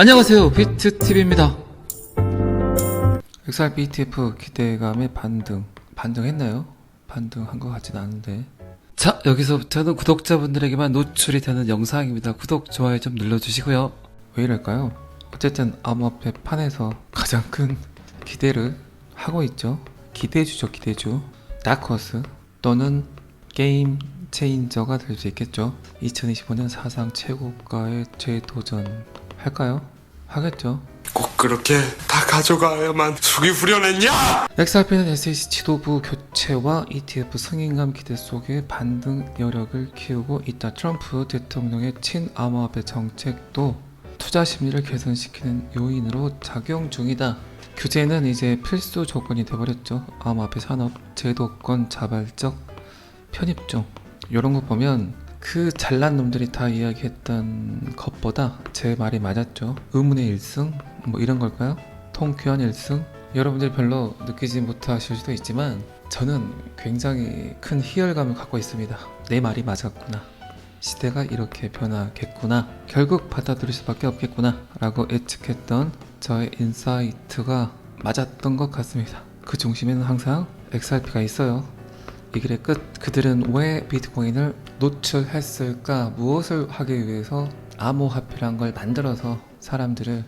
안녕하세요, 비트TV입니다. XRP ETF 기대감의 반등했나요? 반등한 것 같진 않은데. 자, 여기서부터는 구독자분들에게만 노출이 되는 영상입니다. 구독, 좋아요 좀 눌러주시고요. 왜 이럴까요? 어쨌든 암호화폐 판에서 가장 큰 기대를 하고 있죠. 기대주죠, 기대주. 다크호스 또는 게임 체인저가 될 수 있겠죠. 2025년 사상 최고가의 재도전 할까요? 하겠죠. 꼭 그렇게 다 가져가야만 숙이 후련했냐? XRP는 SEC 지도부 교체와 ETF 승인감 기대 속에 반등 여력을 키우고 있다. 트럼프 대통령의 친암호화폐 정책도 투자 심리를 개선시키는 요인으로 작용 중이다. 규제는 이제 필수 조건이 돼버렸죠. 암호화폐 산업, 제도권 자발적 편입종. 이런 거 보면 그 잘난 놈들이 다 이야기했던 것보다 제 말이 맞았죠. 의문의 1승? 뭐 이런 걸까요? 통쾌한 1승? 여러분들이 별로 느끼지 못하실 수도 있지만 저는 굉장히 큰 희열감을 갖고 있습니다. 내 말이 맞았구나. 시대가 이렇게 변하겠구나. 결국 받아들일 수밖에 없겠구나 라고 예측했던 저의 인사이트가 맞았던 것 같습니다. 그 중심에는 항상 XRP가 있어요. 이 길의 끝, 그들은 왜 비트코인을 노출했을까? 무엇을 하기 위해서 암호화폐란 걸 만들어서 사람들을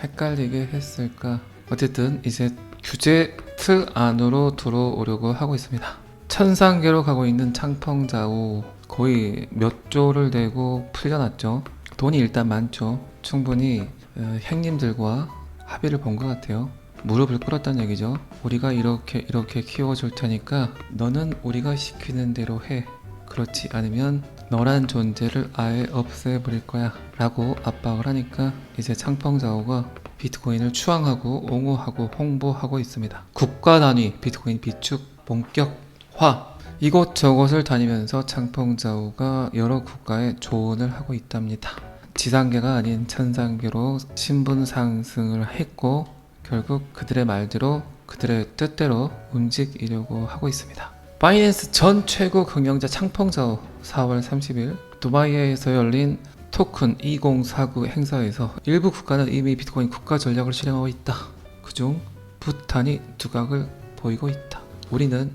헷갈리게 했을까? 어쨌든 이제 규제 틀 안으로 들어오려고 하고 있습니다. 천상계로 가고 있는 창펑자오, 거의 몇 조를 내고 풀려났죠. 돈이 일단 많죠. 충분히 형님들과 합의를 본 것 같아요. 무릎을 꿇었다는 얘기죠. 우리가 이렇게 키워줄 테니까 너는 우리가 시키는 대로 해. 그렇지 않으면 너란 존재를 아예 없애버릴 거야 라고 압박을 하니까 이제 창펑자오가 비트코인을 추앙하고 옹호하고 홍보하고 있습니다. 국가 단위 비트코인 비축 본격화, 이곳저곳을 다니면서 창펑자오가 여러 국가에 조언을 하고 있답니다. 지상계가 아닌 천상계로 신분 상승을 했고 결국 그들의 말대로 그들의 뜻대로 움직이려고 하고 있습니다. 바이낸스 전 최고 경영자 창펑자오 4월 30일 두바이에서 열린 토큰 2049 행사에서 일부 국가는 이미 비트코인 국가 전략을 실행하고 있다. 그중 부탄이 두각을 보이고 있다. 우리는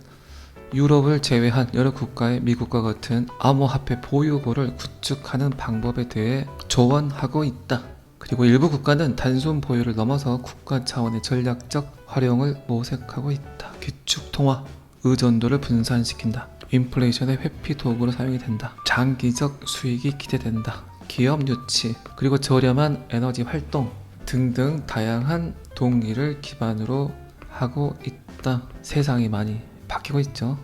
유럽을 제외한 여러 국가의 미국과 같은 암호화폐 보유고를 구축하는 방법에 대해 조언하고 있다. 그리고 일부 국가는 단순 보유를 넘어서 국가 차원의 전략적 활용을 모색하고 있다. 기축통화, 의존도를 분산시킨다. 인플레이션의 회피 도구로 사용이 된다. 장기적 수익이 기대된다. 기업 유치, 그리고 저렴한 에너지 활동 등등 다양한 동기를 기반으로 하고 있다. 세상이 많이 바뀌고 있죠.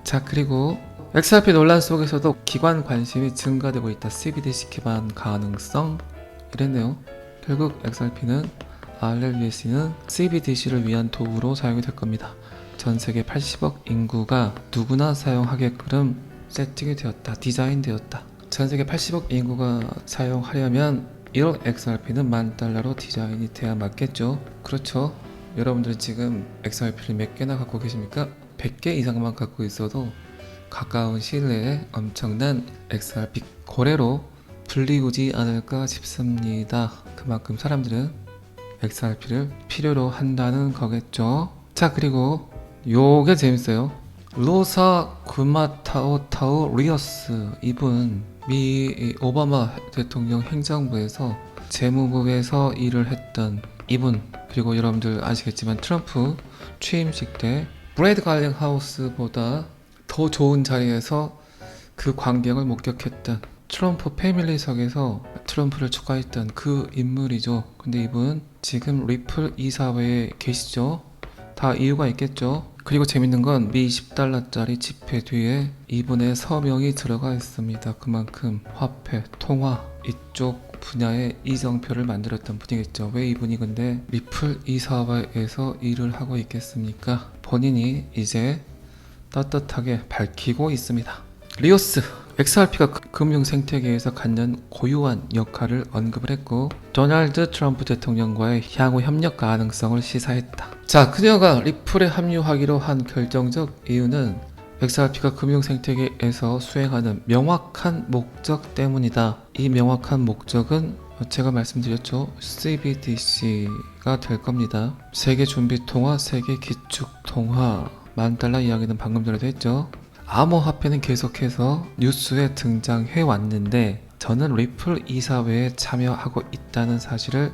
자, 그리고 XRP 논란 속에서도 기관 관심이 증가되고 있다. CBDC 기반 가능성 이랬네요. 결국 XRP는 RLUSD는 CBDC를 위한 도구로 사용이 될 겁니다. 전 세계 80억 인구가 누구나 사용하게끔 세팅이 되었다. 디자인되었다. 전 세계 80억 인구가 사용하려면 1억 XRP는 $10,000로 디자인이 돼야 맞겠죠. 그렇죠. 여러분들 지금 XRP를 몇 개나 갖고 계십니까? 100개 이상만 갖고 있어도 가까운 시일 내에 엄청난 XRP 거래로 불리우지 않을까 싶습니다. 그만큼 사람들은 XRP를 필요로 한다는 거겠죠. 자, 그리고 요게 재밌어요. 로사 구마타오타오 리어스, 이분 미 오바마 대통령 행정부에서 재무부에서 일을 했던 이분, 그리고 여러분들 아시겠지만 트럼프 취임식 때 브래드 갈링 하우스보다 더 좋은 자리에서 그 광경을 목격했던 트럼프 패밀리석에서 트럼프를 축하했던 그 인물이죠. 근데 이분 지금 리플 이사회에 계시죠. 다 이유가 있겠죠. 그리고 재밌는 건 미 10달러짜리 지폐 뒤에 이분의 서명이 들어가 있습니다. 그만큼 화폐, 통화 이쪽 분야의 이정표를 만들었던 분이겠죠. 왜 이분이 근데 리플 이사회에서 일을 하고 있겠습니까? 본인이 이제 떳떳하게 밝히고 있습니다. 리오스, XRP가 금융 생태계에서 갖는 고유한 역할을 언급을 했고 도널드 트럼프 대통령과의 향후 협력 가능성을 시사했다. 자, 그녀가 리플에 합류하기로 한 결정적 이유는 XRP가 금융 생태계에서 수행하는 명확한 목적 때문이다. 이 명확한 목적은 제가 말씀드렸죠. CBDC가 될 겁니다. 세계 준비 통화, 세계 기축 통화, $10,000 이야기는 방금 전에도 했죠. 암호화폐는 계속해서 뉴스에 등장해 왔는데 저는 리플 이사회에 참여하고 있다는 사실을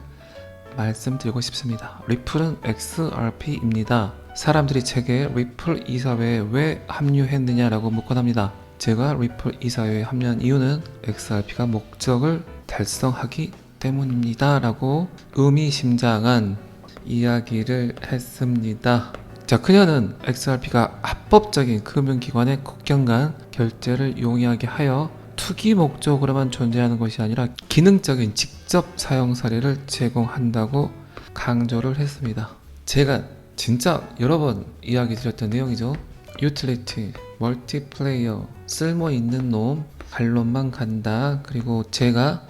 말씀드리고 싶습니다. 리플은 XRP입니다. 사람들이 제게 리플 이사회에 왜 합류했느냐라고 묻곤 합니다. 제가 리플 이사회에 합류한 이유는 XRP가 목적을 달성하기 때문입니다 라고 의미심장한 이야기를 했습니다. 자, 그녀는 XRP가 합법적인 금융기관의 국경 간 결제를 용이하게 하여 투기 목적으로만 존재하는 것이 아니라 기능적인 직접 사용 사례를 제공한다고 강조를 했습니다. 제가 진짜 여러 번 이야기 드렸던 내용이죠. 유틸리티, 멀티플레이어, 쓸모 있는 놈, 반론만 간다. 그리고 제가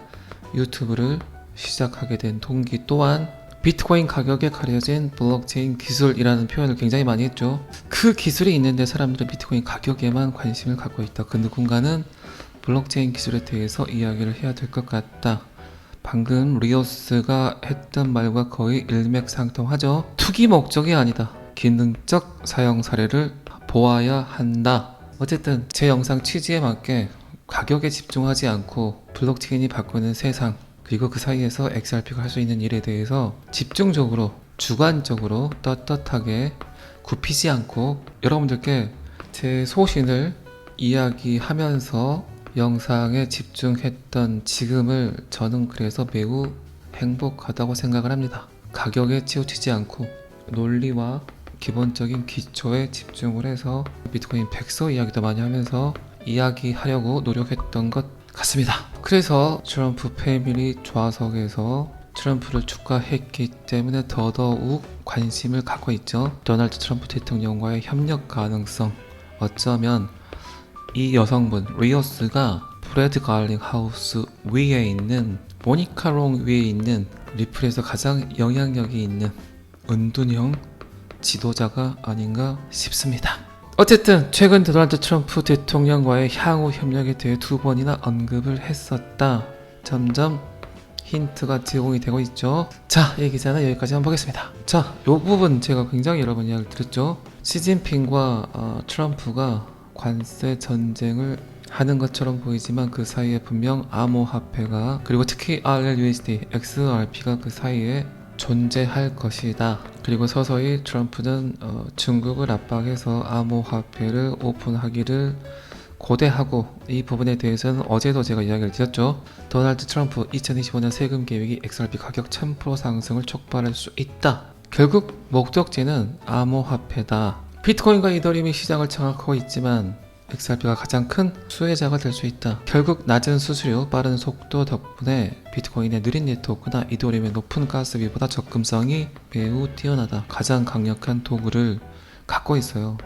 유튜브를 시작하게 된 동기 또한 비트코인 가격에 가려진 블록체인 기술이라는 표현을 굉장히 많이 했죠. 그 기술이 있는데 사람들은 비트코인 가격에만 관심을 갖고 있다. 그 누군가는 블록체인 기술에 대해서 이야기를 해야 될 것 같다. 방금 리오스가 했던 말과 거의 일맥상통하죠. 투기 목적이 아니다. 기능적 사용 사례를 보아야 한다. 어쨌든 제 영상 취지에 맞게 가격에 집중하지 않고 블록체인이 바꾸는 세상, 그리고 그 사이에서 XRP가 할 수 있는 일에 대해서 집중적으로 주관적으로 떳떳하게 굽히지 않고 여러분들께 제 소신을 이야기하면서 영상에 집중했던 지금을 저는 그래서 매우 행복하다고 생각을 합니다. 가격에 치우치지 않고 논리와 기본적인 기초에 집중을 해서 비트코인 백서 이야기도 많이 하면서 이야기하려고 노력했던 것 같습니다. 그래서 트럼프 패밀리 좌석에서 트럼프를 축하했기 때문에 더더욱 관심을 갖고 있죠. 도널드 트럼프 대통령과의 협력 가능성, 어쩌면 이 여성분 리오스가 프레드 갈링 하우스 위에 있는 모니카 롱 위에 있는 리플에서 가장 영향력이 있는 은둔형 지도자가 아닌가 싶습니다. 어쨌든 최근 도널드 트럼프 대통령과의 향후 협력에 대해 2번이나 언급을 했었다. 점점 힌트가 제공이 되고 있죠. 자, 이 기사는 여기까지 한번 보겠습니다. 자, 이 부분 제가 굉장히 여러 번 이야기를 드렸죠. 시진핑과 트럼프가 관세 전쟁을 하는 것처럼 보이지만 그 사이에 분명 암호화폐가, 그리고 특히 RLUSD, XRP가 그 사이에 존재할 것이다. 그리고 서서히 트럼프는 중국을 압박해서 암호화폐를 오픈하기를 고대하고, 이 부분에 대해서는 어제도 제가 이야기를 드렸죠. 도널드 트럼프 2025년 세금 계획이 XRP 가격 1000% 상승을 촉발할 수 있다. 결국 목적지는 암호화폐다. 비트코인과 이더리움이 시장을 장악하고 있지만 XRP가 가장 큰 수혜자가 될 수 있다. 결국 낮은 수수료, 빠른 속도 덕분에 비트코인의 느린 네트워크나 이더리움의 높은 가스비보다 접근성이 매우 뛰어나다. 가장 강력한 도구를 갖고 있어요.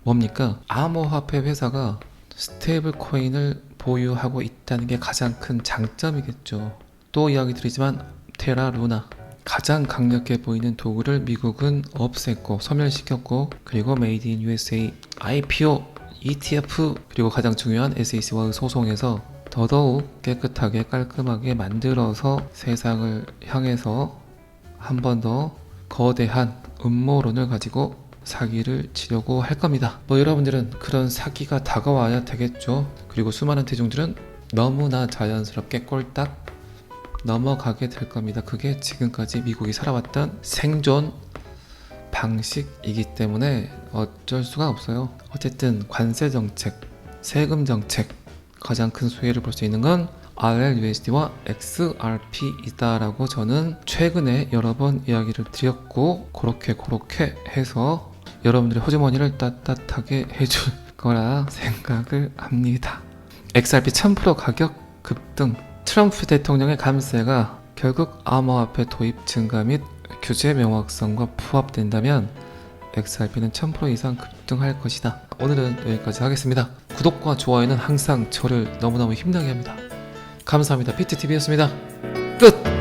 뭡니까? 암호화폐 회사가 스테이블 코인을 보유하고 있다는 게 가장 큰 장점이겠죠. 또 이야기 드리지만 테라 루나, 가장 강력해 보이는 도구를 미국은 없앴고 소멸시켰고, 그리고 메이드 인 USA, IPO, ETF, 그리고 가장 중요한 SEC와의 소송에서 더더욱 깨끗하게 깔끔하게 만들어서 세상을 향해서 한 번 더 거대한 음모론을 가지고 사기를 치려고 할 겁니다. 여러분들은 그런 사기가 다가와야 되겠죠. 그리고 수많은 대중들은 너무나 자연스럽게 꼴딱 넘어가게 될 겁니다. 그게 지금까지 미국이 살아왔던 생존 방식이기 때문에 어쩔 수가 없어요. 어쨌든 관세 정책, 세금 정책, 가장 큰 수혜를 볼 수 있는 건 RLUSD와 XRP이다라고 저는 최근에 여러 번 이야기를 드렸고, 그렇게 해서 여러분들의 호주머니를 따뜻하게 해줄 거라 생각을 합니다. XRP 1000% 가격 급등, 트럼프 대통령의 감세가 결국 암호화폐 도입 증가 및 규제 명확성과 부합된다면 XRP는 1000% 이상 급등할 것이다. 오늘은 여기까지 하겠습니다. 구독과 좋아요는 항상 저를 너무너무 힘나게 합니다. 감사합니다. 비트TV였습니다. 끝!